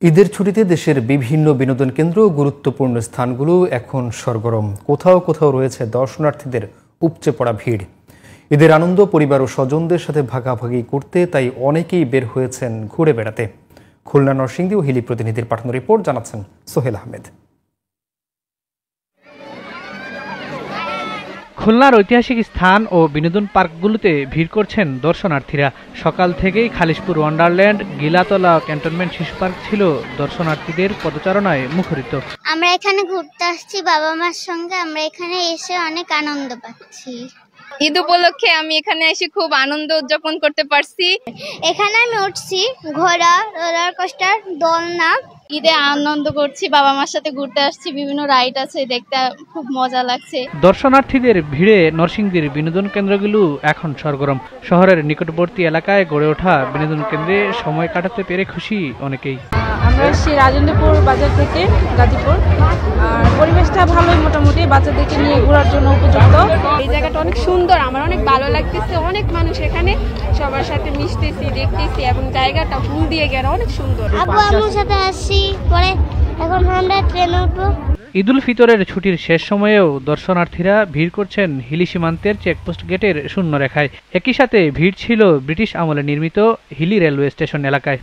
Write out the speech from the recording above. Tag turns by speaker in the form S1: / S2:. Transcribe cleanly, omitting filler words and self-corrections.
S1: ঈদের ছুটিতে দেশের বিভিন্ন বিনোদন কেন্দ্র ও গুরুত্বপূর্ণ স্থানগুলো এখন সরগরম। কোথাও কোথাও রয়েছে দর্শনার্থীদের উপচে পড়া ভিড়। ঈদের আনন্দ পরিবার ও স্বজনদের সাথে ভাগাভাগি করতে তাই অনেকেই বের হয়েছেন ঘুরে বেড়াতে। খুলনা, নরসিংদী ও হিলি প্রতিনিধির পাঠানো রিপোর্ট জানাচ্ছেন সোহেল আহমেদ।
S2: খুলনার ঐতিহাসিক স্থান ও বিনোদন পার্কগুলোতে ভিড় করছেন দর্শনার্থীরা। সকাল থেকেই খালিশপুর ওয়ান্ডারল্যান্ড, গিলাতলা ক্যান্টনমেন্ট শিশু পার্ক ছিল দর্শনার্থীদের পদচারণায় মুখরিত।
S3: আমরা এখানে ঘুরতে আসছি বাবা মার সঙ্গে, আমরা এখানে এসে অনেক আনন্দ পাচ্ছি।
S4: ঈদ উপলক্ষে আমি এখানে এসে খুব আনন্দ উদযাপন করতে পারছি।
S3: এখানে আমি উঠছি ঘোড়া, রোলার কোস্টার, দোলনা।
S4: ঈদে আনন্দ করছি, বাবা মার সাথে ঘুরতে আসছি, বিভিন্ন রাইড আছে, দেখতে খুব মজা লাগছে।
S2: দর্শনার্থীদের ভিড়ে নরসিংদীর বিনোদন কেন্দ্রগুলো এখন সরগরম। শহরের নিকটবর্তী এলাকায় গড়ে ওঠা বিনোদন কেন্দ্রে সময় কাটাতে পেরে খুশি অনেকেই।
S5: আমরা এসেছি রাজেন্দ্রপুর বাজার থেকে গাজীপুর। আর পরিবেশটা ভালোই, মোটামুটি বাচ্চাদেরকে নিয়ে ঘোরার জন্য উপযুক্ত।
S4: এই জায়গাটা অনেক সুন্দর, আমার অনেক ভালো লাগতেছে। অনেক মানুষ এখানে, সবার সাথে মিশতেছি, দেখতেছি, এবং জায়গাটা ফুল দিয়ে গেলে অনেক সুন্দর।
S3: আব্বু আম্মুর সাথে আসছি, পরে এখন আমরা ট্রেনে উঠবো।
S2: ঈদ উল ফিতরের ছুটির শেষ সময়েও দর্শনার্থীরা ভিড় করছেন হিলি সীমান্তের চেকপোস্ট গেটের শূন্যরেখায়। একই সাথে ভিড় ছিল ব্রিটিশ আমলে নির্মিত হিলি রেলওয়ে স্টেশন এলাকায়।